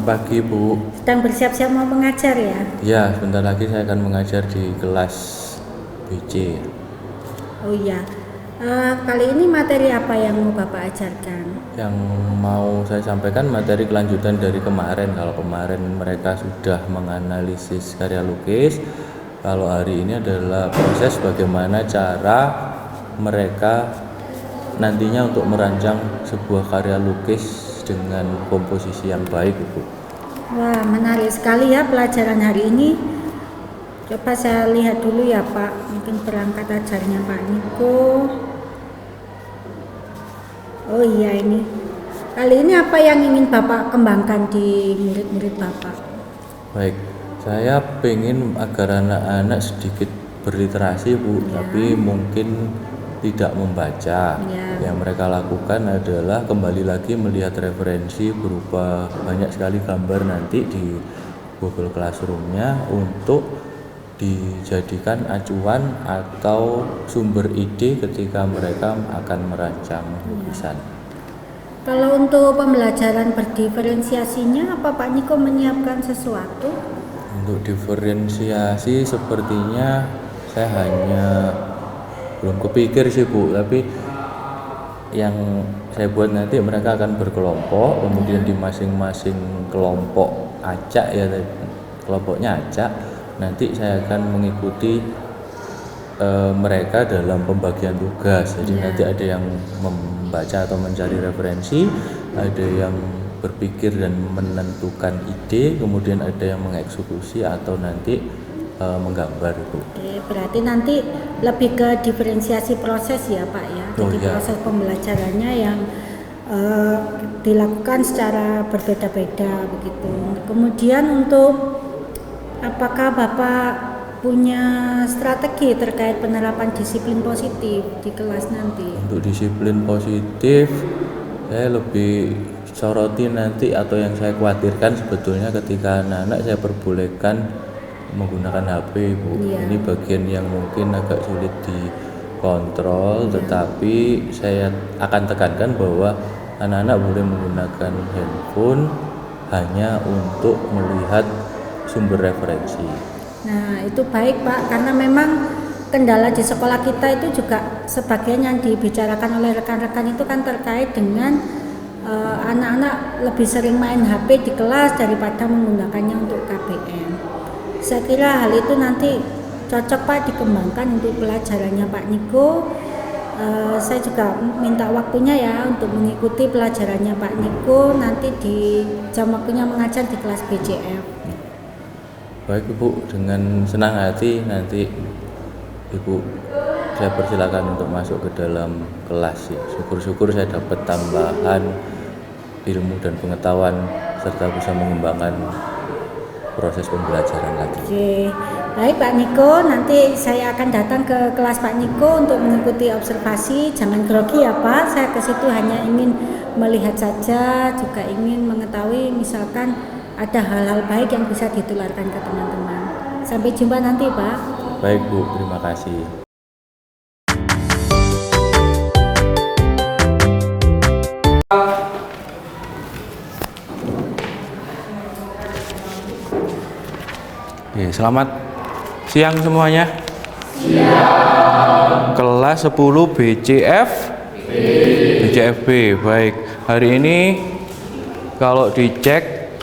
pagi, Bu. Sedang bersiap-siap mau mengajar ya? Ya, sebentar lagi saya akan mengajar di kelas BC. Oh iya. Kali ini materi apa yang mau Bapak ajarkan? Yang mau saya sampaikan materi kelanjutan dari kemarin. Kalau kemarin mereka sudah menganalisis karya lukis, kalau hari ini adalah proses bagaimana cara mereka nantinya untuk merancang sebuah karya lukis dengan komposisi yang baik, Ibu. Wah, menarik sekali ya pelajaran hari ini. Coba saya lihat dulu ya Pak, mungkin perangkat ajarnya Pak Niko. Oh iya ini. Kali ini apa yang ingin Bapak kembangkan di murid-murid Bapak? Baik, saya pengen agar anak-anak sedikit berliterasi, Bu, tapi mungkin tidak membaca. Yang mereka lakukan adalah kembali lagi melihat referensi berupa banyak sekali gambar nanti di Google Classroom-nya untuk dijadikan acuan atau sumber ide ketika mereka akan merancang lukisan. Kalau untuk pembelajaran berdiferensiasinya, apa Pak Niko menyiapkan sesuatu? Untuk diferensiasi sepertinya saya hanya belum kepikir sih, Bu, tapi yang saya buat nanti mereka akan berkelompok, kemudian di masing-masing kelompok acak ya, kelompoknya acak, nanti saya akan mengikuti mereka dalam pembagian tugas. Jadi nanti ada yang membaca atau mencari referensi, ada yang berpikir dan menentukan ide, kemudian ada yang mengeksekusi atau nanti menggambar, Bu. Oke, berarti nanti lebih ke diferensiasi proses ya Pak ya. Jadi proses pembelajarannya yang dilakukan secara berbeda-beda begitu. Kemudian untuk apakah Bapak punya strategi terkait penerapan disiplin positif di kelas nanti? Untuk disiplin positif saya lebih soroti nanti, atau yang saya khawatirkan sebetulnya ketika anak-anak saya perbolehkan menggunakan HP, Bu. Ini bagian yang mungkin agak sulit dikontrol, tetapi saya akan tekankan bahwa anak-anak boleh menggunakan handphone hanya untuk melihat sumber referensi. Nah, itu baik Pak, karena memang kendala di sekolah kita itu juga sebagian yang dibicarakan oleh rekan-rekan itu kan terkait dengan anak-anak lebih sering main HP di kelas daripada menggunakannya untuk KBM. Saya kira hal itu nanti cocok Pak dikembangkan untuk pelajarannya Pak Niko. Saya juga minta waktunya ya untuk mengikuti pelajarannya Pak Niko nanti di jam waktunya mengajar di kelas BCF. Baik, Ibu, dengan senang hati nanti Ibu saya persilakan untuk masuk ke dalam kelas ya. Syukur-syukur saya dapat tambahan ilmu dan pengetahuan serta bisa mengembangkan proses pembelajaran lagi. Oke, baik Pak Niko, nanti saya akan datang ke kelas Pak Niko untuk mengikuti observasi. Jangan grogi ya Pak, saya ke situ hanya ingin melihat saja, juga ingin mengetahui misalkan ada hal-hal baik yang bisa ditularkan ke teman-teman. Sampai jumpa nanti Pak. Baik, Bu, terima kasih. Selamat siang semuanya. Siang. Kelas 10 BCFB. Baik, hari ini kalau dicek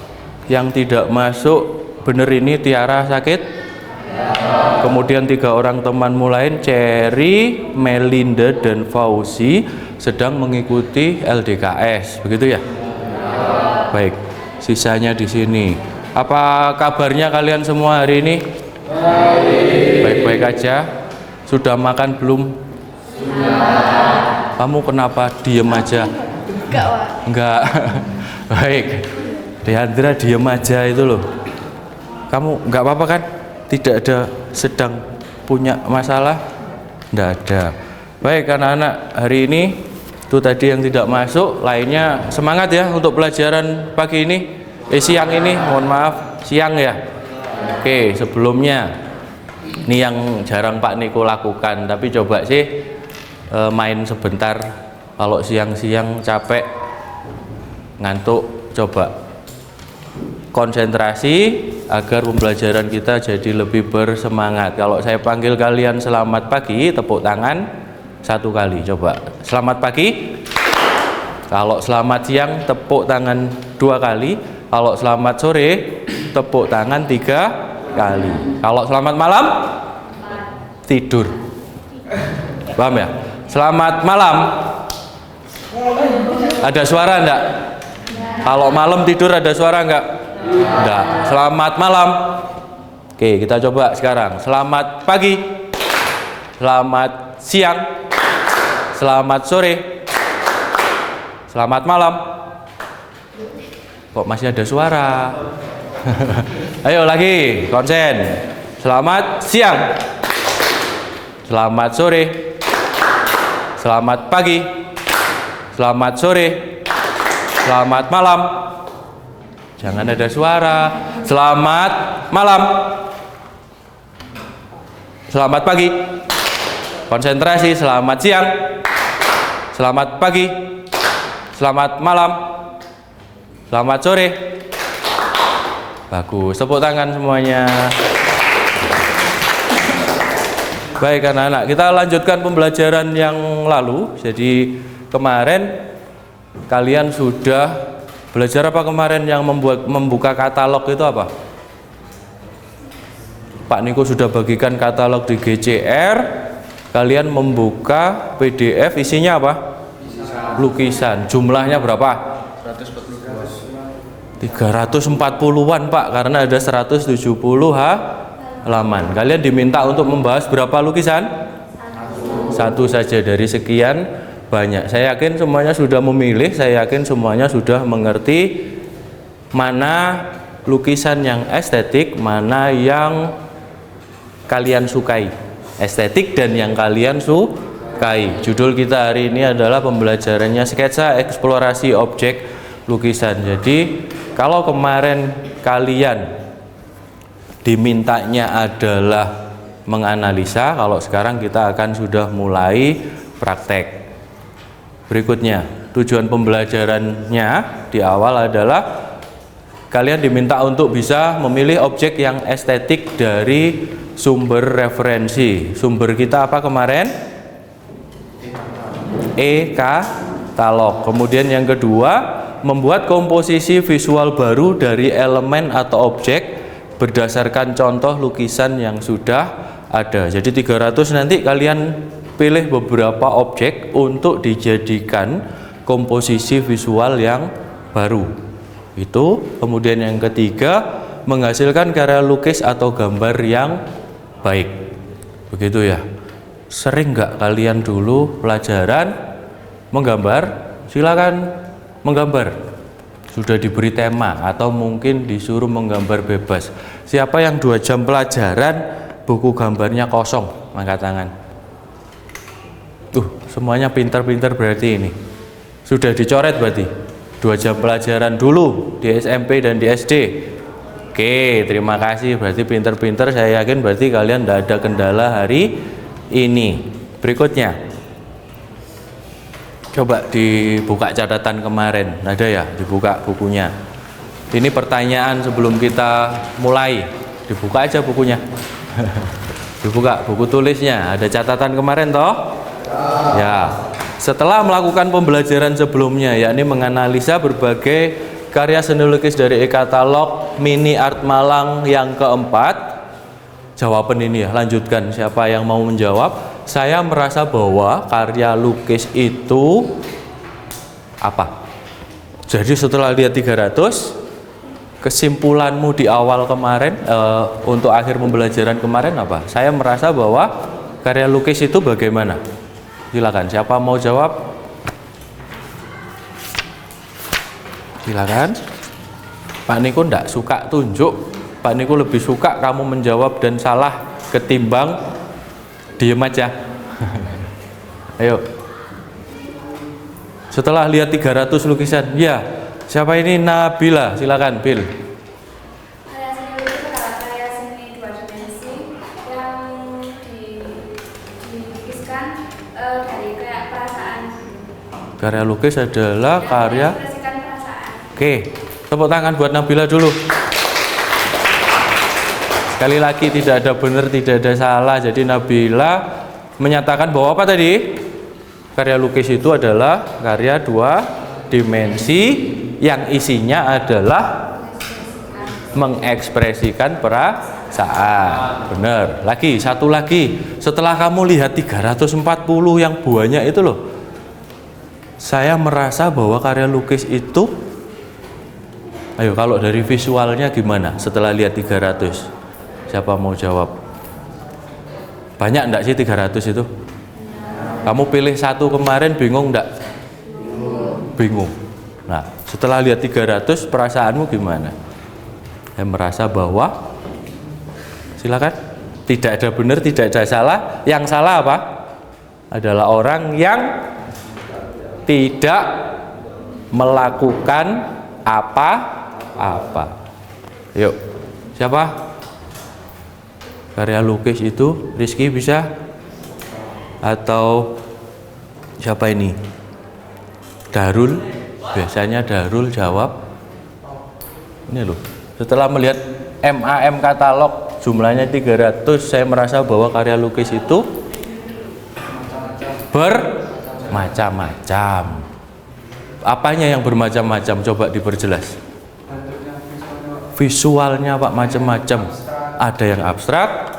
yang tidak masuk, bener ini Tiara sakit? Kemudian 3 orang temanmu lain, Cherry, Melinda, dan Fauzi sedang mengikuti LDKS, begitu ya? Baik, sisanya di sini. Apa kabarnya kalian semua hari ini? Baik-baik aja. Sudah makan belum? Sudah. Kamu kenapa diem aja? Enggak, Pak. Enggak. Baik. Deandra diem aja itu loh. Kamu enggak apa-apa kan? Tidak ada sedang punya masalah? Enggak ada. Baik anak-anak, hari ini itu tadi yang tidak masuk, lainnya semangat ya untuk pelajaran pagi ini. Siang ini, mohon maaf, siang ya. Oke, sebelumnya ini yang jarang Pak Niko lakukan, tapi coba sih main sebentar. Kalau siang-siang capek, ngantuk, coba konsentrasi agar pembelajaran kita jadi lebih bersemangat. Kalau saya panggil kalian selamat pagi, tepuk tangan 1 kali. Coba. Selamat pagi. Kalau selamat siang, tepuk tangan 2 kali. Kalau selamat sore, tepuk tangan 3 kali. Kalau selamat malam, tidur. Paham ya? Selamat malam. Ada suara enggak? Kalau malam tidur ada suara enggak? Enggak. Selamat malam. Oke, kita coba sekarang. Selamat pagi. Selamat siang. Selamat sore. Selamat malam. Kok masih ada suara? Ayo lagi, konsen. Selamat siang. Selamat sore. Selamat pagi. Selamat sore. Selamat malam. Jangan ada suara. Selamat malam. Selamat pagi. Konsentrasi. Selamat siang. Selamat pagi. Selamat malam. Selamat sore. Bagus. Tepuk tangan semuanya. Baik anak-anak, kita lanjutkan pembelajaran yang lalu. Jadi kemarin kalian sudah belajar apa kemarin yang membuka katalog itu apa? Pak Niko sudah bagikan katalog di GCR. Kalian membuka PDF, isinya apa? Lukisan. Jumlahnya berapa? 340-an Pak, karena ada 170 halaman. Kalian diminta untuk membahas berapa lukisan? Satu saja dari sekian banyak. Saya yakin semuanya sudah memilih, saya yakin semuanya sudah mengerti mana lukisan yang estetik, mana yang kalian sukai. Estetik dan yang kalian sukai. Judul kita hari ini adalah pembelajarannya sketsa eksplorasi objek lukisan. Jadi kalau kemarin kalian dimintanya adalah menganalisa, kalau sekarang kita akan sudah mulai praktek. Berikutnya, tujuan pembelajarannya di awal adalah kalian diminta untuk bisa memilih objek yang estetik dari sumber referensi. Sumber kita apa kemarin? E-katalog. Kemudian yang kedua, membuat komposisi visual baru dari elemen atau objek berdasarkan contoh lukisan yang sudah ada. Jadi 300 nanti kalian pilih beberapa objek untuk dijadikan komposisi visual yang baru. Itu. Kemudian yang ketiga, menghasilkan karya lukis atau gambar yang baik. Begitu ya. Sering nggak kalian dulu pelajaran menggambar? Silakan menggambar. Sudah diberi tema atau mungkin disuruh menggambar bebas. Siapa yang 2 jam pelajaran buku gambarnya kosong? Angkat tangan. Semuanya pintar-pintar berarti ini. Sudah dicoret berarti. 2 jam pelajaran dulu di SMP dan di SD. Oke, terima kasih. Berarti pintar-pintar, saya yakin berarti kalian tidak ada kendala hari ini. Berikutnya. Coba dibuka catatan kemarin, ada ya? Dibuka bukunya. Ini pertanyaan sebelum kita mulai. Dibuka aja bukunya. Dibuka buku tulisnya. Ada catatan kemarin toh? Ya. Setelah melakukan pembelajaran sebelumnya, yakni menganalisa berbagai karya seni lukis dari e-katalog Mini Art Malang yang keempat. Jawaban ini ya, lanjutkan. Siapa yang mau menjawab? Saya merasa bahwa karya lukis itu apa? Jadi setelah lihat 300, kesimpulanmu di awal kemarin untuk akhir pembelajaran kemarin apa? Saya merasa bahwa karya lukis itu bagaimana? Silakan, siapa mau jawab? Silakan. Pak Niko enggak suka tunjuk. Pak Niko lebih suka kamu menjawab dan salah ketimbang diem aja. Ayo. Setelah lihat 300 lukisan, ya. Siapa ini? Nabila, silakan, Bil. Karya seni lukis adalah karya seni 2 dimensi yang dilukiskan dari kayak perasaan. Karya lukis adalah karya. Mengekspresikan perasaan. Oke. Tepuk tangan buat Nabila dulu. Sekali lagi tidak ada benar, tidak ada salah. Jadi Nabila menyatakan bahwa apa tadi? Karya lukis itu adalah karya 2 dimensi yang isinya adalah mengekspresikan perasaan. Benar. Lagi, satu lagi. Setelah kamu lihat 340 yang banyak itu loh, saya merasa bahwa karya lukis itu, ayo kalau dari visualnya gimana setelah lihat 300? Siapa mau jawab? Banyak enggak sih 300 itu? Kamu pilih satu kemarin, bingung enggak? Bingung. Nah, setelah lihat 300 perasaanmu gimana? Saya merasa bahwa, silakan, tidak ada benar, tidak ada salah. Yang salah apa? Adalah orang yang tidak melakukan apa-apa. Yuk, siapa? Karya lukis itu Rizky bisa? Atau siapa ini? Darul? Biasanya Darul jawab. Ini loh, setelah melihat MAM katalog jumlahnya 300, saya merasa bahwa karya lukis itu bermacam-macam. Apanya yang bermacam-macam? Coba diperjelas. Visualnya Pak macam-macam. Ada yang abstrak,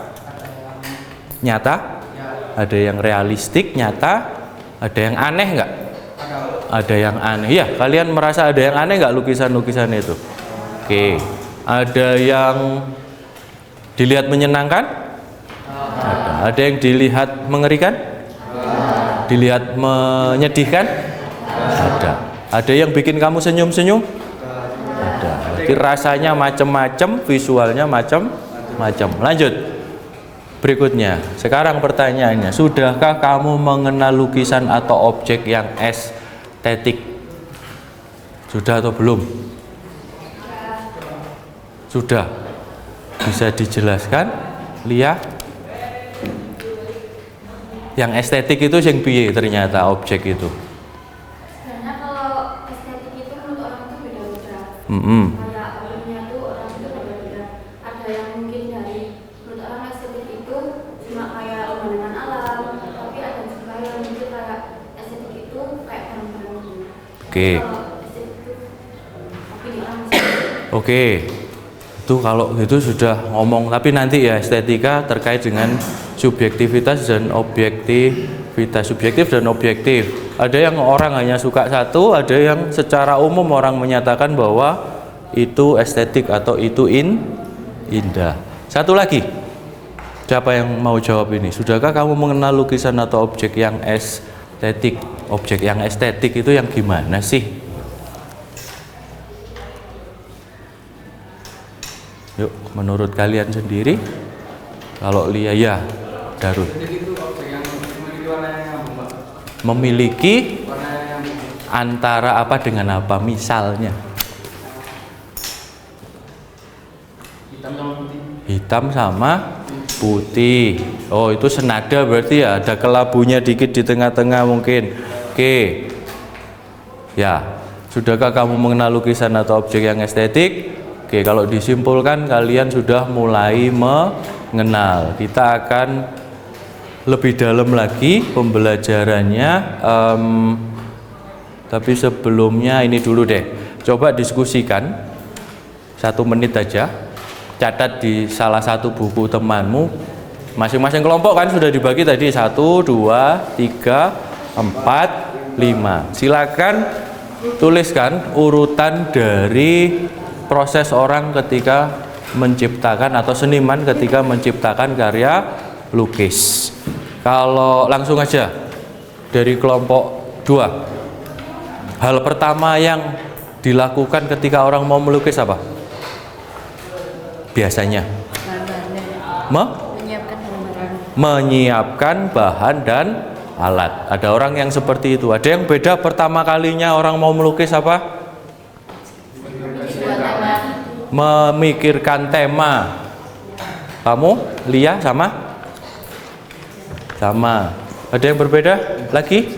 nyata, ada yang realistik, nyata, ada yang aneh nggak? Ada yang aneh. Ya, kalian merasa ada yang aneh nggak lukisan-lukisan itu? Oke. Ada yang dilihat menyenangkan? Ada. Ada yang dilihat mengerikan? Dilihat menyedihkan? Ada. Ada yang bikin kamu senyum-senyum? Ada. Jadi rasanya macam-macam, visualnya macam-macam. Lanjut. Berikutnya, sekarang pertanyaannya, sudahkah kamu mengenal lukisan atau objek yang estetik? Sudah atau belum? Sudah. Bisa dijelaskan, Lia? Yang estetik itu yang piye ternyata objek itu? Karena kalau estetik itu menurut orang itu beda-beda. Kayak umumnya tuh orang itu beda-beda. Ada yang mungkin dari menurut orang estetik itu cuma kayak pemandangan alam, tapi ada juga yang mungkin kayak estetik itu kayak barang-barang gitu. Oke. Kalau estetik itu opini orang sendiri. Oke. Itu kalau gitu sudah ngomong, tapi nanti ya estetika terkait dengan subjektivitas dan objektivitas, subjektif dan objektif. Ada yang orang hanya suka satu, ada yang secara umum orang menyatakan bahwa itu estetik atau itu indah. Satu lagi, siapa yang mau jawab ini? Sudahkah kamu mengenal lukisan atau objek yang estetik? Objek yang estetik itu yang gimana sih? Yuk, menurut kalian sendiri. Kalau Lia ya, Darul. Memiliki antara apa dengan apa? Misalnya hitam sama putih. Oh, itu senada berarti ya, ada kelabunya dikit di tengah-tengah mungkin. Oke. Ya, sudahkah kamu mengenal lukisan atau objek yang estetik? Oke, kalau disimpulkan kalian sudah mulai mengenal. Kita akan lebih dalam lagi pembelajarannya, tapi sebelumnya ini dulu deh. Coba diskusikan 1 menit aja. Catat di salah satu buku temanmu. Masing-masing kelompok kan sudah dibagi tadi 1, 2, 3, 4, 5. Silakan tuliskan urutan dari proses orang ketika menciptakan atau seniman ketika menciptakan karya lukis. Kalau langsung aja dari kelompok 2, hal pertama yang dilakukan ketika orang mau melukis apa? Biasanya menyiapkan bahan dan alat. Ada orang yang seperti itu. Ada yang beda, pertama kalinya orang mau melukis apa? Memikirkan tema. Kamu, Lia, sama? Sama. Ada yang berbeda lagi?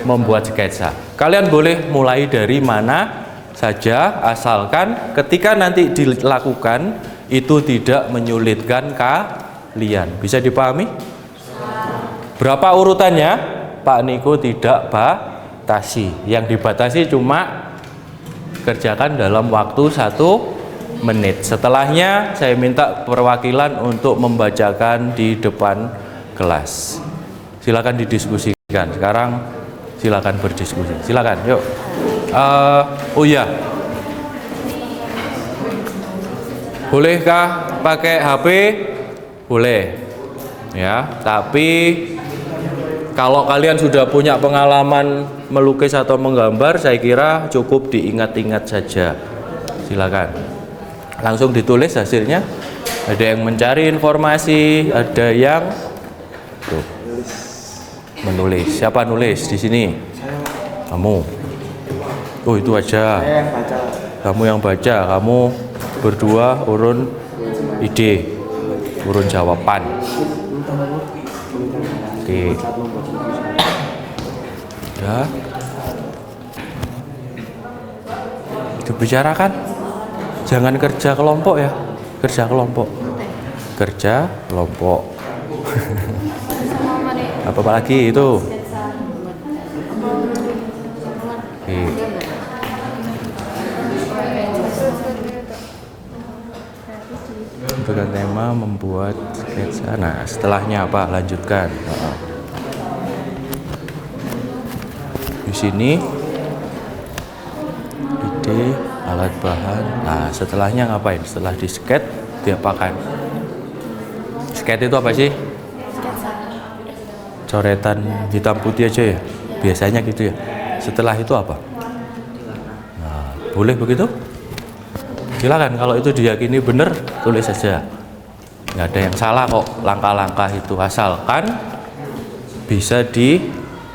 Membuat sketsa. Kalian boleh mulai dari mana saja, asalkan ketika nanti dilakukan itu tidak menyulitkan kalian. Bisa dipahami? Berapa urutannya? Pak Niko tidak batasi. Yang dibatasi cuma kerjakan dalam waktu 1 menit. Setelahnya saya minta perwakilan untuk membacakan di depan kelas. Silakan didiskusikan. Sekarang silakan berdiskusi. Silakan, yuk. Oh iya. Bolehkah pakai HP? Boleh. Ya, tapi kalau kalian sudah punya pengalaman melukis atau menggambar, saya kira cukup diingat-ingat saja. Silakan. Langsung ditulis hasilnya. Ada yang mencari informasi, ada yang tuh, menulis. Siapa nulis di sini? Kamu. Oh, itu aja. Kamu yang baca. Kamu berdua urun ide, urun jawaban. Oke. Ya. Dibicarakan. Jangan kerja kelompok ya. Kerja kelompok. Kerja kelompok. Apa lagi itu? Oke. Dengan tema membuat sketsa. Nah, setelahnya apa? Lanjutkan. Di sini ide, alat bahan. Nah, setelahnya ngapain? Setelah di sket, diapakan? Sket itu apa sih? Coretan hitam putih aja ya? Biasanya gitu ya. Setelah itu apa? Nah, boleh begitu? Silakan, kalau itu diyakini benar, tulis saja. Nggak ada yang salah kok langkah-langkah itu, asalkan bisa dilakukan.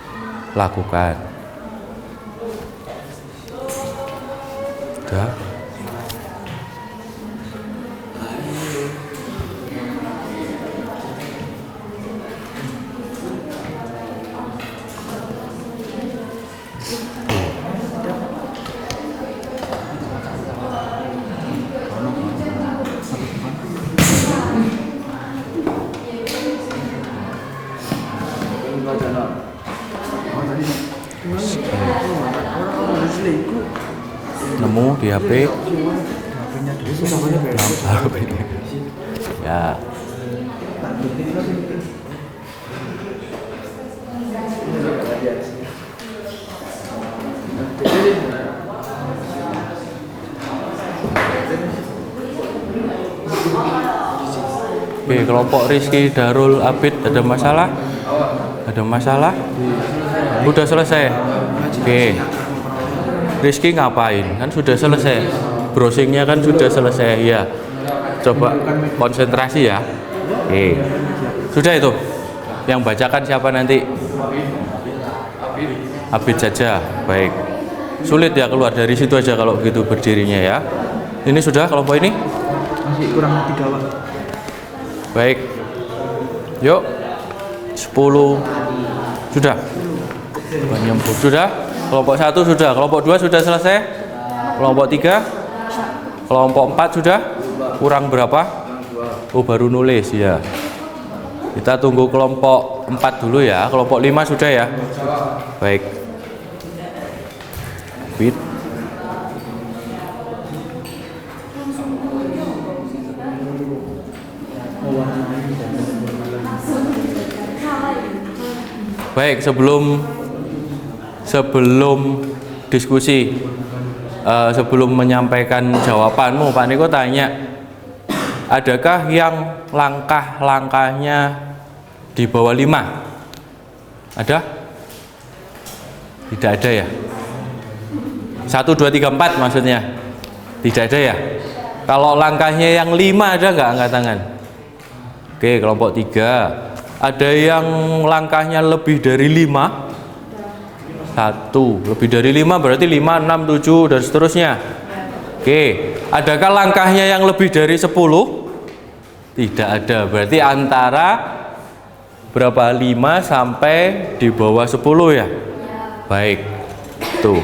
Udah. Nemu di HP. Ya. Oke, kelompok Rizky Darul Abid, ada masalah? Ada masalah? Udah selesai? Oke. Rizky ngapain? Kan sudah selesai. Browsingnya kan sudah selesai ya. Coba konsentrasi ya. Oke. Sudah itu. Yang bacakan siapa nanti? Abid saja. Baik. Sulit ya keluar dari situ aja kalau begitu berdirinya ya. Ini sudah kelompok ini? Masih kurang 3 Pak. Baik. Yuk. 10. Sudah. Penyembuh sudah. Kelompok 1 sudah. Kelompok 2 sudah selesai. Kelompok 3. Kelompok 4 sudah. Kurang berapa? Oh, baru nulis ya. Kita tunggu kelompok 4 dulu ya. Kelompok 5 sudah ya. Baik. Bit. Baik, sebelum diskusi, sebelum menyampaikan jawabanmu, Pak Niko tanya, adakah yang langkah-langkahnya di bawah 5? Ada? Tidak ada ya? 1, 2, 3, 4 maksudnya? Tidak ada ya? Kalau langkahnya yang 5 ada nggak angkat tangan? Oke, kelompok 3. Ada yang langkahnya lebih dari 5? 1. Lebih dari 5 berarti 5, 6, 7 dan seterusnya. Oke. Adakah langkahnya yang lebih dari 10? Tidak ada. Berarti antara berapa? 5 sampai di bawah 10 ya? Baik. Tuh.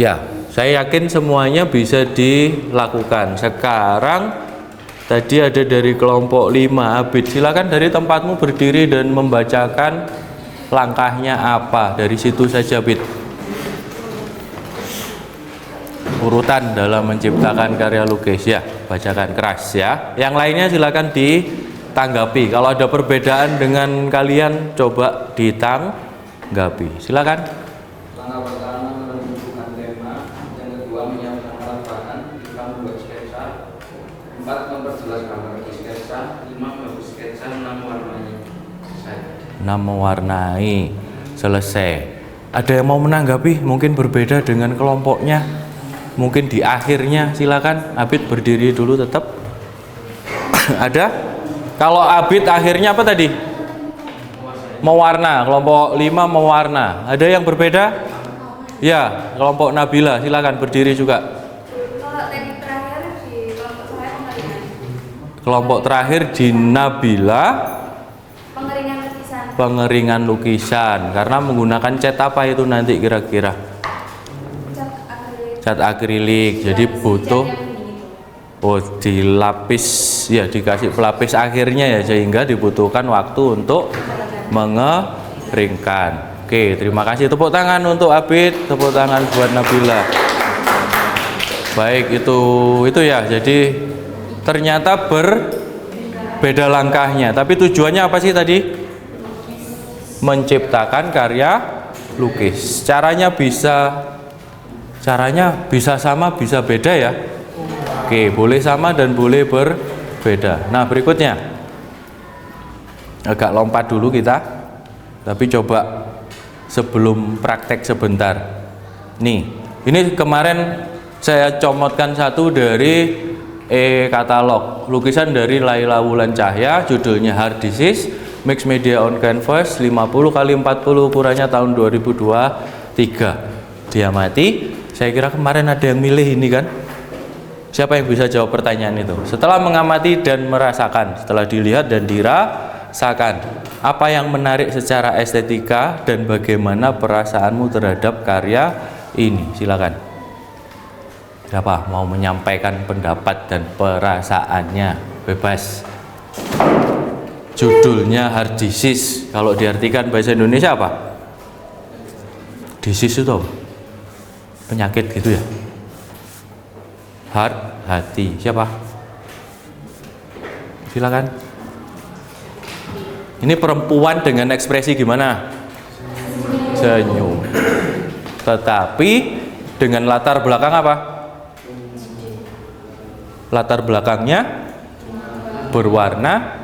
Ya, saya yakin semuanya bisa dilakukan. Sekarang tadi ada dari kelompok 5, Abid, silakan dari tempatmu berdiri dan membacakan langkahnya apa. Dari situ saja, Abid. Urutan dalam menciptakan karya lukis, ya, bacakan keras ya. Yang lainnya silakan ditanggapi. Kalau ada perbedaan dengan kalian, coba ditanggapi. Silakan. Langkah pertama menentukan tema, yang kedua menyiapkan alat bahan, 5 membuat sketsa, 4 memperjelas gambar di sketsa, 5 membuat sketsa, 6 mewarnai. Selesai. 6 mewarnai. Selesai. Ada yang mau menanggapi? Mungkin berbeda dengan kelompoknya. Mungkin di akhirnya, silakan. Abid berdiri dulu tetap. Ada? Kalau Abid akhirnya apa tadi? Mewarna. Kelompok 5 mewarna. Ada yang berbeda? Ya, kelompok Nabila silakan berdiri juga. Kalau tadi terakhir di kelompok saya pengeringan. Kelompok terakhir di Nabila Pengeringan lukisan. pengeringan lukisan. Karena menggunakan cat apa itu nanti kira-kira? Cat akrilik. Cat akrilik. Jadi butuh dilapis ya, dikasih pelapis akhirnya ya, sehingga dibutuhkan waktu untuk mengeringkan. Oke, terima kasih. Tepuk tangan untuk Abid, tepuk tangan buat Nabila. Baik, itu ya. Jadi ternyata berbeda langkahnya, tapi tujuannya apa sih tadi? Menciptakan karya lukis. Caranya bisa sama, bisa beda ya. Oke, boleh sama dan boleh berbeda. Nah, berikutnya agak lompat dulu kita, tapi coba sebelum praktek sebentar. Nih, ini kemarin saya comotkan satu dari katalog lukisan dari Laila Wulan Cahya, judulnya Hard Disease Mixed Media on Canvas 50x40, ukurannya tahun 2023. Diamati. Saya kira kemarin ada yang milih ini kan? Siapa yang bisa jawab pertanyaan itu? Setelah mengamati dan merasakan, setelah dilihat dan dirasakan, apa yang menarik secara estetika dan bagaimana perasaanmu terhadap karya ini? Silakan. Siapa mau menyampaikan pendapat dan perasaannya? Bebas. Judulnya Hard Disease. Kalau diartikan bahasa Indonesia apa? Disease itu apa? Penyakit gitu ya? Heart, hati. Siapa? Silakan. Ini perempuan dengan ekspresi gimana? Senyum. Tetapi dengan latar belakang apa? Latar belakangnya berwarna.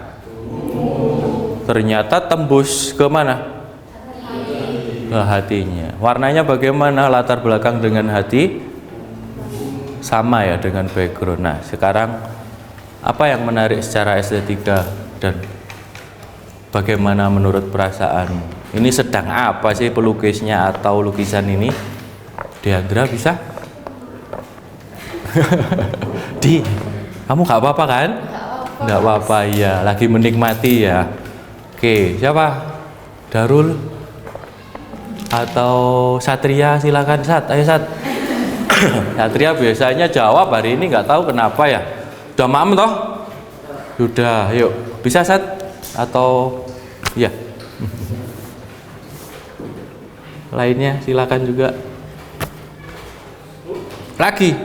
Ternyata tembus ke mana? Ke hatinya. Warnanya bagaimana? Latar belakang dengan hati sama ya dengan background. Nah, sekarang apa yang menarik secara estetika dan bagaimana menurut perasaan? Ini sedang apa sih pelukisnya atau lukisan ini? Diandra bisa? Di, kamu gak apa-apa kan? Gak apa-apa ya, lagi menikmati ya. Oke, siapa? Darul atau Satria, silakan Sat, ayo Sat. Satria biasanya jawab, hari ini nggak tahu kenapa ya. Udah maem toh? Sudah, yuk. Bisa Sat? Atau ya? Lainnya silakan juga. Lagi,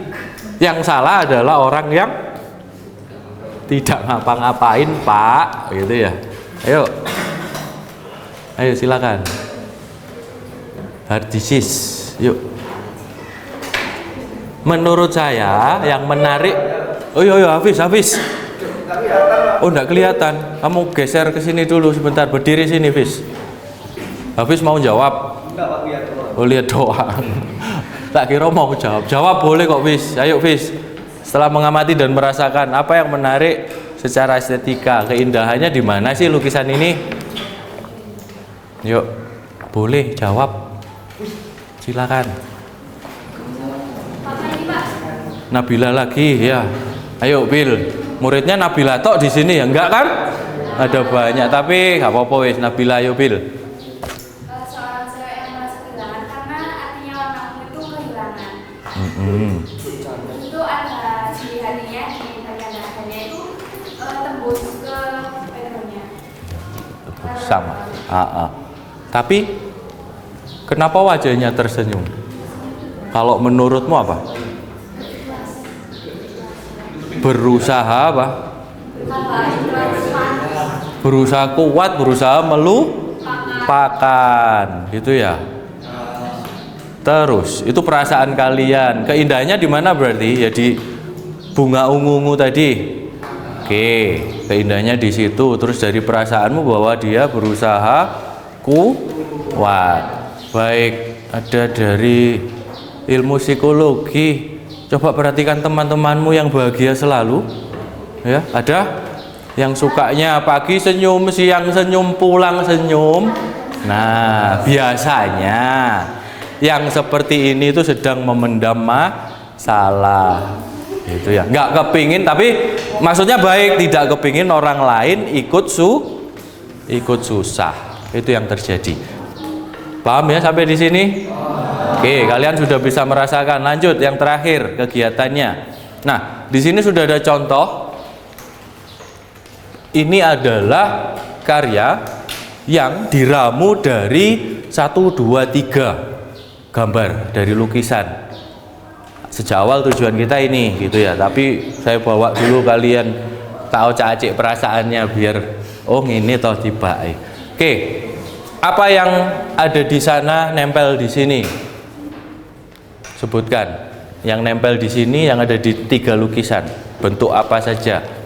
yang salah adalah orang yang tidak ngapa-ngapain, Pak, gitu ya. Ayo, ayo silakan. Hard disease, yuk. Menurut saya yang menarik, oh iya Hafiz. Oh enggak kelihatan. Kamu geser ke sini dulu sebentar, berdiri sini Hafiz. Hafiz mau jawab? Oh lihat doang. Tak kira mau jawab. Jawab boleh kok Hafiz. Ayo Hafiz. Setelah mengamati dan merasakan, apa yang menarik secara estetika, keindahannya di mana sih lukisan ini? Yuk, boleh jawab. Silakan. Nabila lagi ya. Ayo Bil. Muridnya Nabila tok di sini ya, enggak kan? Ada banyak tapi enggak apa-apa wis. Nabila ayo Bil. Seorang cewek yang merasa kehilangan karena artinya warna ungu itu kehilangan. Itu ada di hatinya, di bagian dadanya itu tembus ke backgroundnya. Sama. Tapi kenapa wajahnya tersenyum? Kalau menurutmu apa? Berusaha apa? Berusaha kuat, berusaha melupakan, gitu ya. Terus itu perasaan kalian. Keindahannya di mana berarti? Ya di bunga ungu-ungu tadi. Oke, keindahannya di situ. Terus dari perasaanmu bahwa dia berusaha kuat. Baik, ada dari ilmu psikologi. Coba perhatikan teman-temanmu yang bahagia selalu. Ya, ada yang sukanya pagi senyum, siang senyum, pulang senyum. Nah, biasanya yang seperti ini itu sedang memendam masalah. Itu ya, nggak kepingin, tapi maksudnya baik, tidak kepingin orang lain ikut susah. Itu yang terjadi. Paham ya sampai di sini? Oke, kalian sudah bisa merasakan. Lanjut yang terakhir kegiatannya. Nah, di sini sudah ada contoh. Ini adalah karya yang diramu dari 1, 2, 3 gambar dari lukisan. Sejak awal tujuan kita ini gitu ya, tapi saya bawa dulu kalian tahu cacik perasaannya biar ini toh tiba. Oke, apa yang ada di sana nempel di sini? Sebutkan yang nempel di sini, yang ada di 3 lukisan. Bentuk apa saja?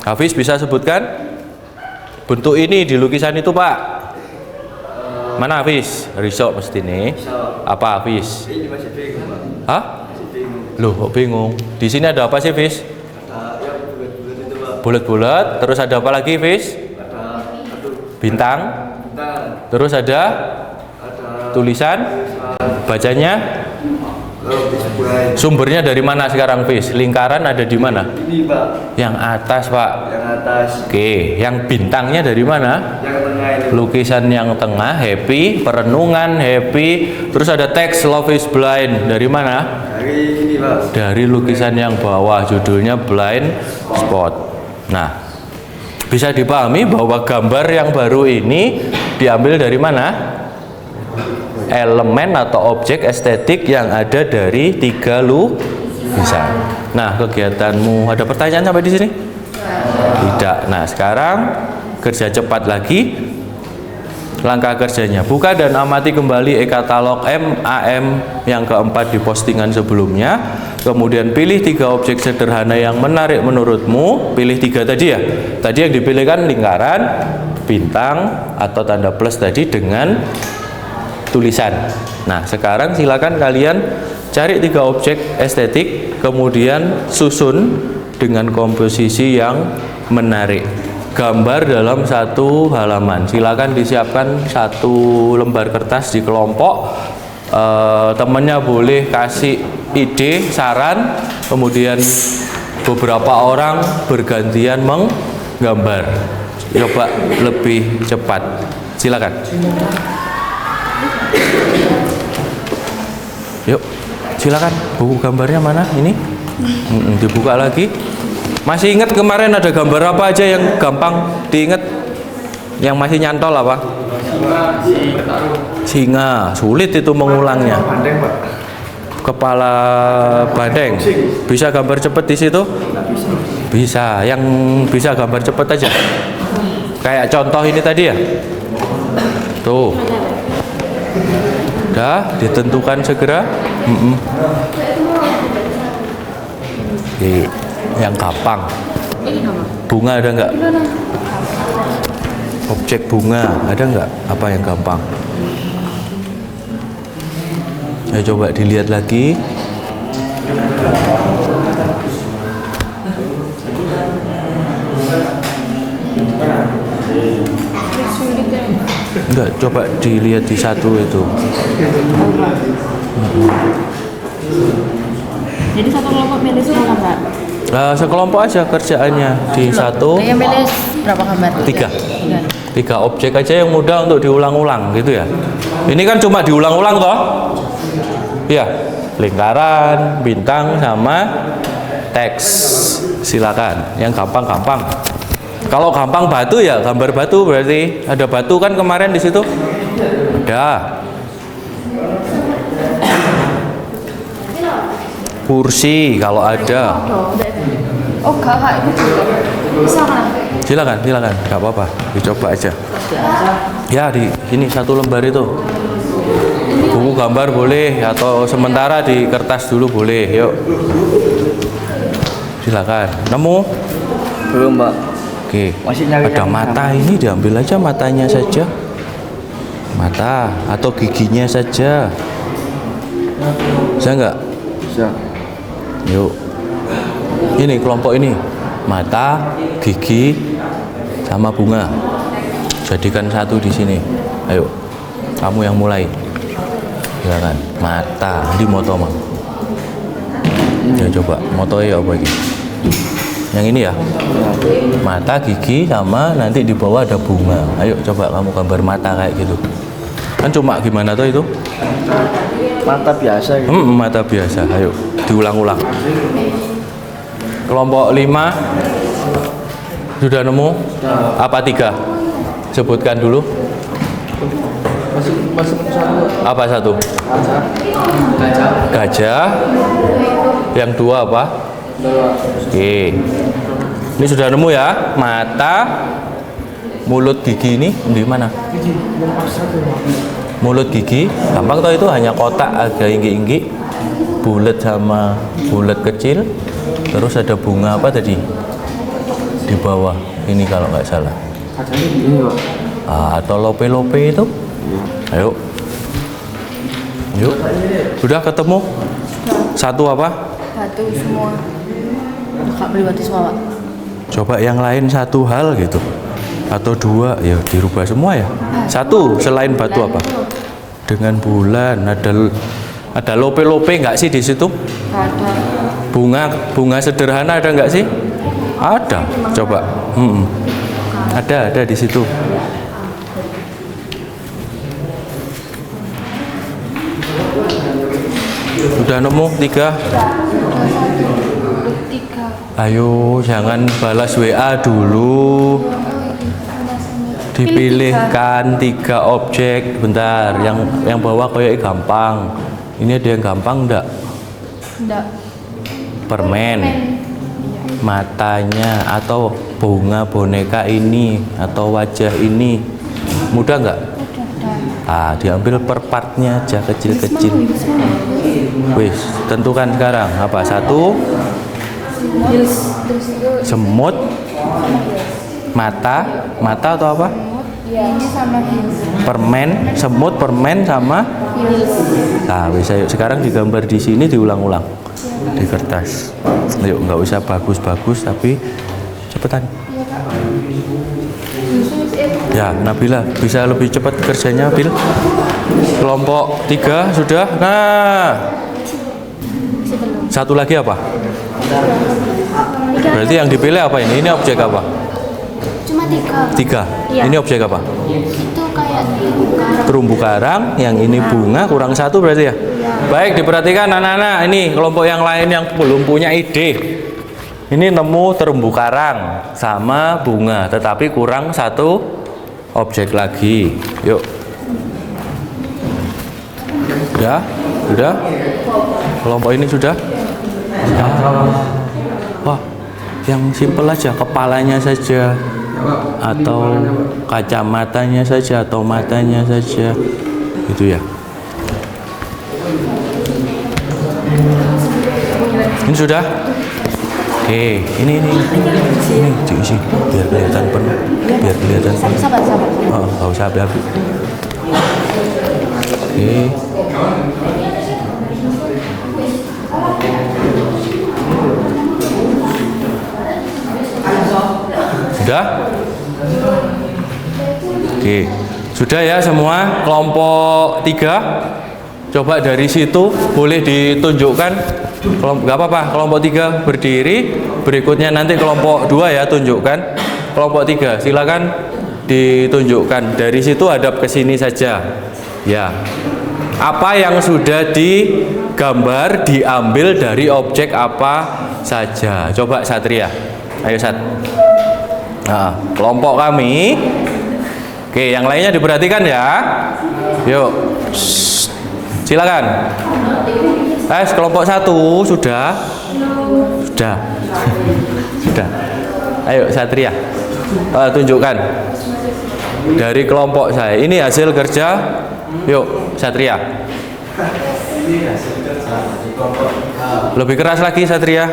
Hafiz bisa sebutkan? Bentuk ini di lukisan itu, Pak. Mana Hafiz? Risok mesti nih. Apa Hafiz? Ini masih bingung, Pak. Hah? Masih bingung. Loh, kok bingung? Di sini ada apa sih, Hafiz? Ada yang bulat-bulat itu, Pak. Bulat-bulat. Terus ada apa lagi, Hafiz? Ada Bintang. bintang. Terus ada tulisan. Bacanya? Sumbernya dari mana sekarang, Hafiz? Lingkaran ada di mana? Ini, Pak. Yang atas, Pak. Yang atas. Oke, yang bintangnya dari mana? Yang tengah ini. Lukisan yang tengah happy, perenungan happy. Terus ada teks love is blind dari mana? Dari ini, Pak. Dari lukisan yang bawah, judulnya blind spot. Nah, bisa dipahami bahwa gambar yang baru ini diambil dari mana? Elemen atau objek estetik yang ada dari 3 lukisan. Nah, kegiatanmu ada pertanyaan sampai di sini? Tidak. Nah, sekarang kerja cepat lagi. Langkah kerjanya, buka dan amati kembali e-katalog MAM yang keempat di postingan sebelumnya. Kemudian pilih 3 objek sederhana yang menarik menurutmu. Pilih 3 tadi ya. Tadi yang dipilih kan lingkaran, bintang atau tanda plus tadi dengan tulisan. Nah, sekarang silakan kalian cari 3 objek estetik, kemudian susun dengan komposisi yang menarik. Gambar dalam 1 halaman. Silakan disiapkan 1 lembar kertas di kelompok. Temennya boleh kasih ide, saran, kemudian beberapa orang bergantian menggambar. Coba lebih cepat. Silakan. Yuk, silakan. Buku gambarnya mana? Ini dibuka lagi. Masih ingat kemarin ada gambar apa aja yang gampang diingat? Yang masih nyantol apa? Singa. Sulit itu mengulangnya. Bandeng, Pak. Kepala bandeng. Bisa gambar cepet di situ? Bisa. Yang bisa gambar cepet aja. Kayak contoh ini tadi ya. Tuh. Udah ditentukan segera. Oke. Yang gampang. Bunga ada nggak? Objek bunga ada nggak? Apa yang gampang? Ya coba dilihat lagi. Enggak, coba dilihat di 1 itu. Jadi satu kelompok milih semua, Pak? Sekelompok aja kerjaannya di 1. Yang milih berapa gambar? 3. 3 objek aja yang mudah untuk diulang-ulang gitu ya. Ini kan cuma diulang-ulang toh? Ya. lingkaran, bintang, sama teks. Silakan. Yang gampang-gampang. Kalau gampang batu ya gambar batu, berarti ada batu kan kemarin di situ. Ada. Kursi kalau ada. Oh enggak kak, itu juga bisa kan? Silakan, nggak apa-apa, dicoba aja. Ya di sini satu lembar itu. Buku gambar boleh atau sementara di kertas dulu boleh. Yuk. Silakan. Nemu? Belum, Pak. Oke. Masih nyari Ada yang mata ini diambil aja matanya saja. Mata atau giginya saja. Bisa nggak? Bisa. Yuk. Ini kelompok ini. Mata, gigi, sama bunga. Jadikan satu di sini. Ayo. Kamu yang mulai. Silakan. Mata, di moto mah. Ya coba, motonya apa lagi? Yang ini ya. Mata, gigi, sama nanti di bawah ada bunga. Ayo coba kamu gambar mata kayak gitu. Kan cuma gimana tuh itu? Mata biasa gitu. Mata biasa. Ayo diulang-ulang. Kelompok 5 sudah nemu? Apa 3? Sebutkan dulu. Masuk satu. Apa satu? Gajah. Gajah. Yang 2 apa? Oke. Ini sudah nemu ya? Mata, mulut, gigi ini di mana? Mulut, gigi. Gampang toh itu hanya kotak agak inggi-inggi. Bulat sama bulat kecil. Terus ada bunga apa tadi? Di bawah. Ini kalau nggak salah. Kacanya ini, Pak. Atau lope-lope itu? Ayo. Yuk. Sudah ketemu? Satu apa? Batu semua. Kak beli batu semua pak. Coba yang lain satu hal gitu. Atau 2, ya dirubah semua ya. Satu selain batu apa? Dengan bulan. Ada lope-lope nggak sih di situ? Ada. Bunga sederhana ada nggak sih? Ada. Coba. Ada di situ. Sudah nemu 3? Ayo jangan balas WA dulu. Dipilihkan 3 objek. Bentar, yang bawah kayak gampang. Ini ada yang gampang enggak? Enggak. Permen. Matanya atau bunga boneka ini atau wajah ini. Mudah enggak? Diambil per partnya aja kecil-kecil. Wis, tentukan sekarang apa? 1 semut, mata atau apa? Ini sama Permen, semut, permen sama. Nah, bisa yuk sekarang digambar di sini diulang-ulang di kertas. Yuk nggak usah bagus-bagus tapi cepetan. Ya, Nabila bisa lebih cepat kerjanya, Bil. Kelompok 3 sudah. Nah, satu lagi apa? Berarti yang dipilih apa ini? Ini objek apa? Cuma 3. 3. Iya. Ini objek apa? Itu kayak Terumbu karang. Yang ini bunga, kurang 1 berarti ya? Baik, diperhatikan anak-anak. Ini kelompok yang lain yang belum punya ide. Ini nemu terumbu karang sama bunga, tetapi kurang 1 objek lagi. Yuk. Ya, sudah? Kelompok ini sudah? Wah, yang simpel aja, kepalanya saja atau kacamatanya saja atau matanya saja. Gitu ya. Ini sudah? Oke, ini diisi biar kelihatan penuh, biar kelihatan penuh. sabar. Oh, nggak usah habis. Oke. Sudah? Oke, sudah ya semua kelompok 3. Coba dari situ boleh ditunjukkan. Nggak apa-apa, kelompok 3 berdiri. Berikutnya nanti kelompok 2 ya tunjukkan. Kelompok 3 silakan ditunjukkan. Dari situ hadap ke sini saja. Ya. Apa yang sudah digambar diambil dari objek apa saja. Coba Satria. Ayo Sat. Nah, kelompok kami. Oke, yang lainnya diperhatikan ya. Yuk. Silakan. Kelompok 1 sudah. Sudah. Sudah. Ayo Satria. Tunjukkan. Dari kelompok saya. Ini hasil kerja. Yuk, Satria. Lebih keras lagi Satria.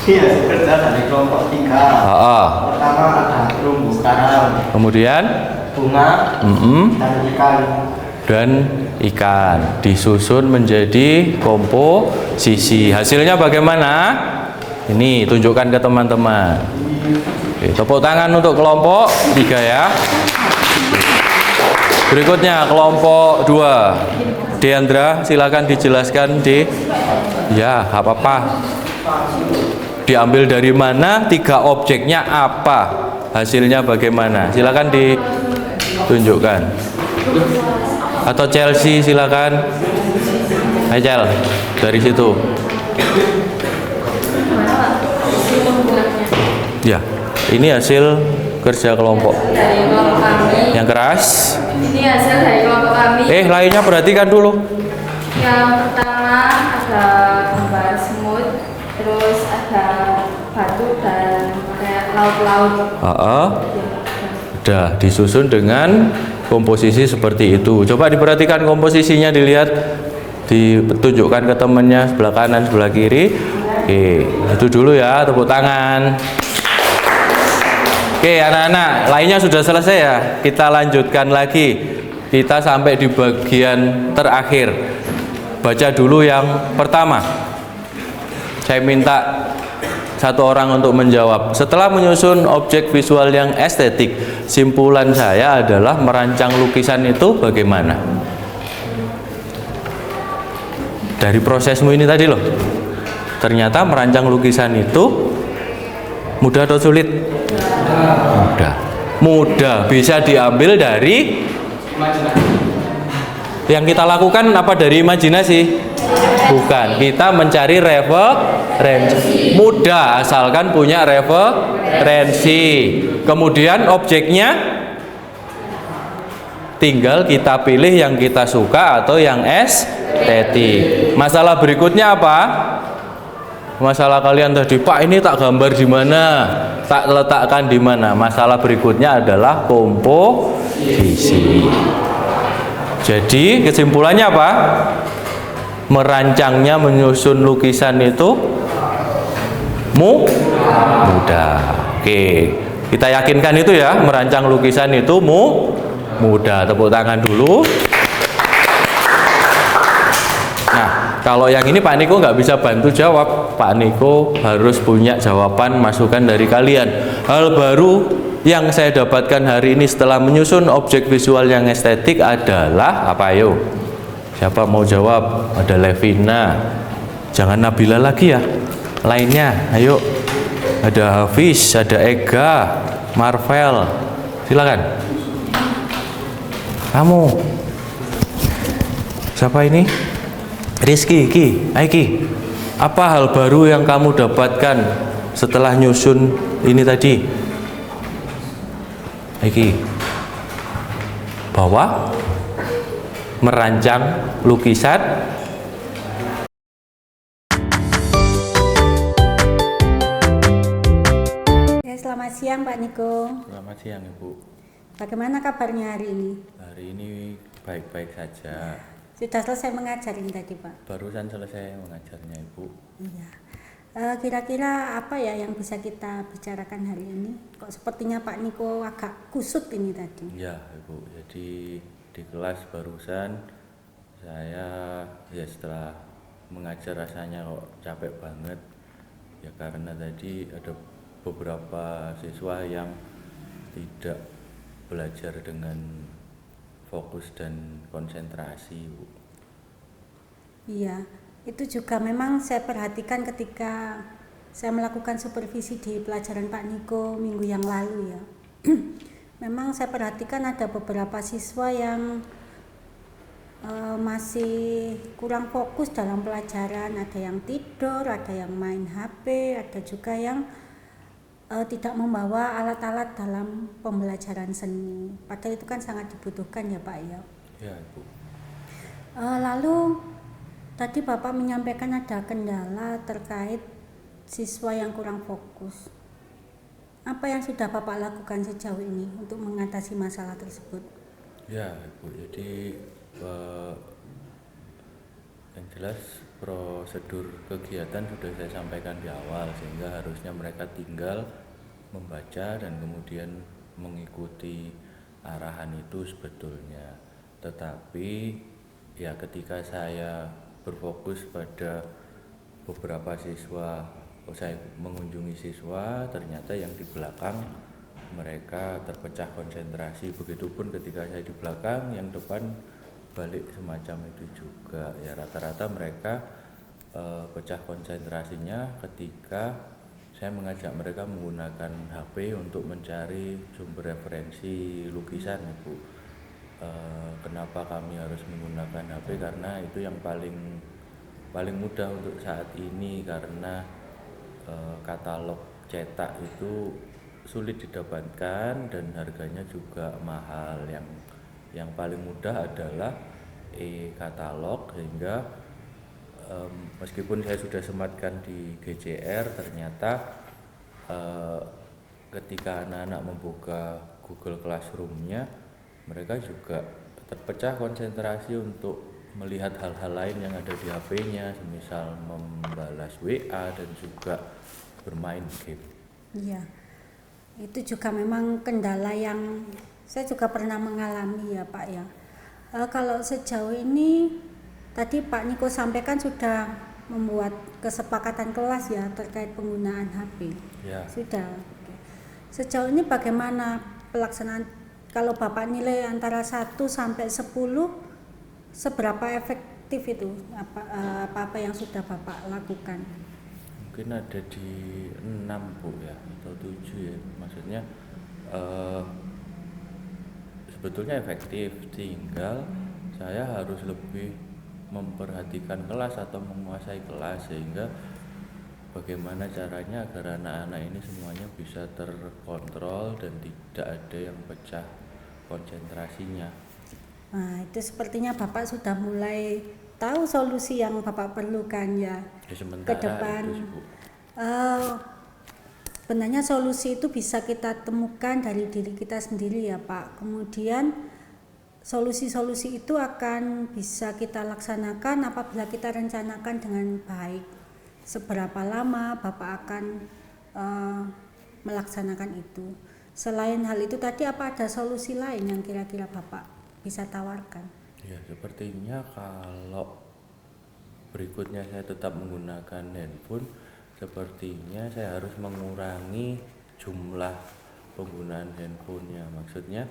Ini hasil kerja dari kelompok 3. Pertama ada terumbu karang. Kemudian Bunga dan ikan. Dan ikan disusun menjadi komposisi. Hasilnya bagaimana? Ini tunjukkan ke teman-teman. Oke, tepuk tangan untuk kelompok 3 ya. Berikutnya kelompok 2. Deandra, silakan dijelaskan ya, apa-apa. Diambil dari mana? 3 objeknya apa? Hasilnya bagaimana? Silakan ditunjukkan. Atau Chelsea silakan. Hai Chel, dari situ. Ya, ini hasil kerja kelompok. Dari kelompok kami. Yang keras. Ini hasil dari kelompok kami. Lainnya perhatikan dulu. Yang pertama ada gambar semut, terus ada batu dan kayak laut-laut. Udah disusun dengan komposisi seperti itu. Coba diperhatikan komposisinya, dilihat, ditunjukkan ke temennya sebelah kanan, sebelah kiri. Oke, itu dulu ya, tepuk tangan. Oke, anak-anak, lainnya sudah selesai ya. Kita lanjutkan lagi. Kita sampai di bagian terakhir. Baca dulu yang pertama. Saya minta satu orang untuk menjawab. Setelah menyusun objek visual yang estetik, simpulan saya adalah merancang lukisan itu bagaimana? Dari prosesmu ini tadi loh. Ternyata merancang lukisan itu mudah atau sulit? Mudah. Mudah, bisa diambil dari yang kita lakukan apa, dari imajinasi? Bukan, kita mencari referensi. Mudah, asalkan punya referensi. Kemudian objeknya tinggal kita pilih yang kita suka atau yang estetik. Masalah berikutnya apa? Masalah kalian tadi, Pak, ini tak gambar di mana, tak letakkan di mana. Masalah berikutnya adalah komposisi. Jadi kesimpulannya apa? Merancangnya, menyusun lukisan itu mudah. Oke, kita yakinkan itu ya, merancang lukisan itu mudah. Tepuk tangan dulu. Nah, kalau yang ini Pak Niko nggak bisa bantu jawab. Pak Niko harus punya jawaban, masukan dari kalian. Hal baru yang saya dapatkan hari ini setelah menyusun objek visual yang estetik adalah apa? Ayo, siapa mau jawab? Ada Levina, jangan Nabila lagi ya. Lainnya, ayo. Ada Hafiz, ada Ega, Marvel, silakan. Kamu siapa ini? Rizky, Ki. Apa hal baru yang kamu dapatkan setelah nyusun ini tadi? Iki, bahwa merancang lukisan. Selamat siang Pak Niko. Selamat siang Ibu. Bagaimana kabarnya hari ini? Hari ini baik-baik saja. Sudah selesai mengajar ini tadi Pak? Barusan selesai mengajarnya Ibu. Iya. Kira-kira apa ya yang bisa kita bicarakan hari ini? Kok sepertinya Pak Niko agak kusut ini tadi? Ya Ibu, jadi di kelas barusan saya ya setelah mengajar rasanya kok capek banget. Ya karena tadi ada beberapa siswa yang tidak belajar dengan fokus dan konsentrasi, Bu. Iya, itu juga memang saya perhatikan ketika saya melakukan supervisi di pelajaran Pak Niko minggu yang lalu ya. Memang saya perhatikan ada beberapa siswa yang masih kurang fokus dalam pelajaran, ada yang tidur, ada yang main HP, ada juga yang tidak membawa alat-alat dalam pembelajaran seni. Padahal itu kan sangat dibutuhkan ya Pak ya. Ya Ibu. Lalu tadi Bapak menyampaikan ada kendala terkait siswa yang kurang fokus. Apa yang sudah Bapak lakukan sejauh ini untuk mengatasi masalah tersebut? Ya Ibu, jadi yang jelas prosedur kegiatan sudah saya sampaikan di awal, sehingga harusnya mereka tinggal membaca dan kemudian mengikuti arahan itu sebetulnya. Tetapi ya ketika saya berfokus pada beberapa siswa, saya mengunjungi siswa, ternyata yang di belakang mereka terpecah konsentrasi. Begitupun ketika saya di belakang, yang depan balik semacam itu juga. Ya rata-rata mereka pecah konsentrasinya ketika saya mengajak mereka menggunakan HP untuk mencari sumber referensi lukisan Ibu. Kenapa kami harus menggunakan HP? Karena itu yang paling mudah untuk saat ini, karena katalog cetak itu sulit didapatkan dan harganya juga mahal. Yang paling mudah adalah e-katalog, sehingga meskipun saya sudah sematkan di GCR, ternyata ketika anak-anak membuka Google Classroom-nya, mereka juga terpecah konsentrasi untuk melihat hal-hal lain yang ada di HP-nya, semisal membalas WA dan juga bermain game. Iya, itu juga memang kendala yang saya juga pernah mengalami ya Pak ya. Kalau sejauh ini tadi Pak Niko sampaikan sudah membuat kesepakatan kelas ya terkait penggunaan HP. Ya. Sudah. Oke. Sejauh ini bagaimana pelaksanaan, kalau Bapak nilai antara 1 sampai 10, seberapa efektif itu apa yang sudah Bapak lakukan? Mungkin ada di 6 Bu ya, atau 7 ya. Maksudnya sebetulnya efektif, tinggal saya harus lebih memperhatikan kelas atau menguasai kelas, sehingga bagaimana caranya agar anak-anak ini semuanya bisa terkontrol dan tidak ada yang pecah konsentrasinya. Nah, itu sepertinya Bapak sudah mulai tahu solusi yang Bapak perlukan ya, ke depan. Sebenarnya solusi itu bisa kita temukan dari diri kita sendiri ya Pak. Kemudian solusi-solusi itu akan bisa kita laksanakan apabila kita rencanakan dengan baik. Seberapa lama Bapak akan melaksanakan itu. Selain hal itu tadi, apa ada solusi lain yang kira-kira Bapak bisa tawarkan? Ya, sepertinya kalau berikutnya saya tetap menggunakan handphone, sepertinya saya harus mengurangi jumlah penggunaan handphonenya. Maksudnya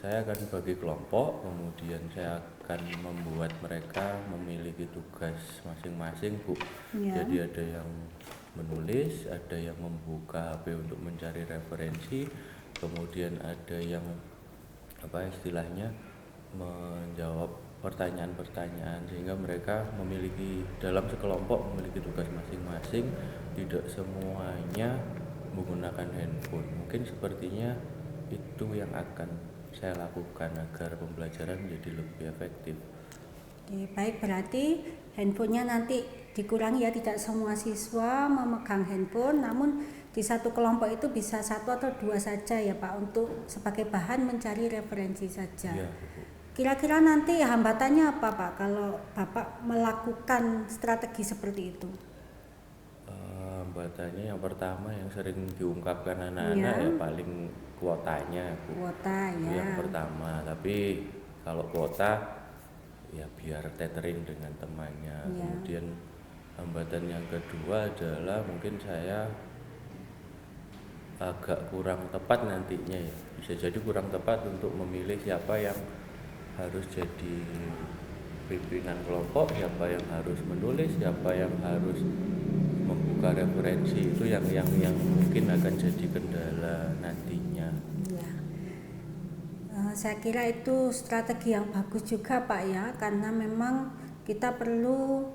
saya akan bagi kelompok, kemudian saya akan membuat mereka memiliki tugas masing-masing Bu. Ya. Jadi ada yang menulis, ada yang membuka HP untuk mencari referensi, kemudian ada yang istilahnya menjawab pertanyaan-pertanyaan, sehingga mereka memiliki dalam sekelompok memiliki tugas masing-masing, tidak semuanya menggunakan handphone. Mungkin sepertinya itu yang akan saya lakukan agar pembelajaran menjadi lebih efektif. Oke, baik, berarti handphonenya nanti dikurangi ya, tidak semua siswa memegang handphone, namun di satu kelompok itu bisa 1 atau 2 saja ya Pak, untuk sebagai bahan mencari referensi saja. Ya, kira-kira nanti hambatannya apa Pak kalau Bapak melakukan strategi seperti itu? Hambatannya yang pertama yang sering diungkapkan anak-anak ya paling kuotanya Bu. Kuota ya. Yang pertama, tapi kalau kuota ya biar tethering dengan temannya. Ya. Kemudian hambatan yang kedua adalah mungkin saya agak kurang tepat nantinya ya. Bisa jadi kurang tepat untuk memilih siapa yang harus jadi pimpinan kelompok, siapa yang harus menulis, siapa yang harus membuka referensi. Itu yang mungkin akan jadi kendala nantinya. Ya. Saya kira itu strategi yang bagus juga Pak ya, karena memang kita perlu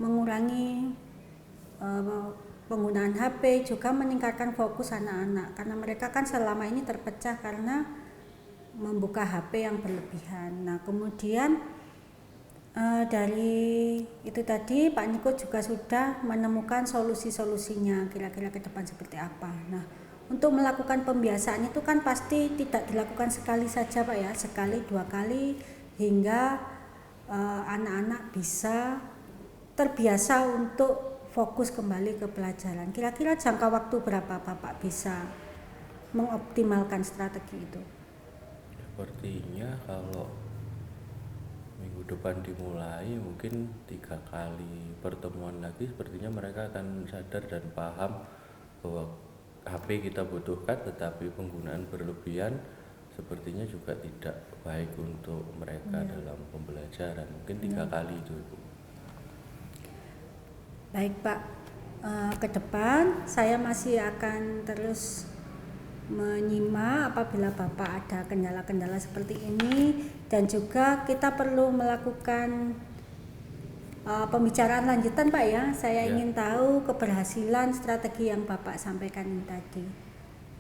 mengurangi penggunaan HP, juga meningkatkan fokus anak-anak karena mereka kan selama ini terpecah karena membuka HP yang berlebihan. Nah kemudian dari itu tadi Pak Niko juga sudah menemukan solusi-solusinya kira-kira ke depan seperti apa. Nah untuk melakukan pembiasaan itu kan pasti tidak dilakukan sekali saja Pak ya, sekali 2 kali hingga anak-anak bisa terbiasa untuk fokus kembali ke pelajaran. Kira-kira jangka waktu berapa Bapak bisa mengoptimalkan strategi itu? Sepertinya kalau minggu depan dimulai mungkin 3 kali pertemuan lagi, sepertinya mereka akan sadar dan paham bahwa HP kita butuhkan, tetapi penggunaan berlebihan sepertinya juga tidak baik untuk mereka dalam pembelajaran. Mungkin 3 kali itu Ibu. Baik Pak, ke depan saya masih akan terus menyimak apabila Bapak ada kendala-kendala seperti ini, dan juga kita perlu melakukan pembicaraan lanjutan Pak ya. Saya ingin tahu keberhasilan strategi yang Bapak sampaikan ini tadi.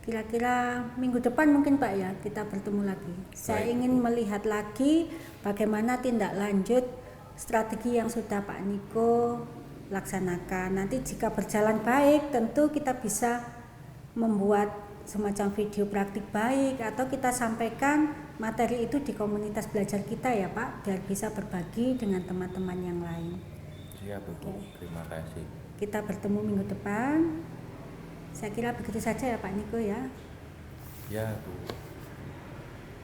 Kira-kira minggu depan mungkin Pak ya kita bertemu lagi. Saya ingin melihat lagi bagaimana tindak lanjut strategi yang sudah Pak Niko laksanakan. Nanti jika berjalan baik tentu kita bisa membuat semacam video praktik baik, atau kita sampaikan materi itu di komunitas belajar kita ya Pak, biar bisa berbagi dengan teman-teman yang lain. Siap Bu, terima kasih. Kita bertemu minggu depan. Saya kira begitu saja ya Pak Niko ya. Ya Bu.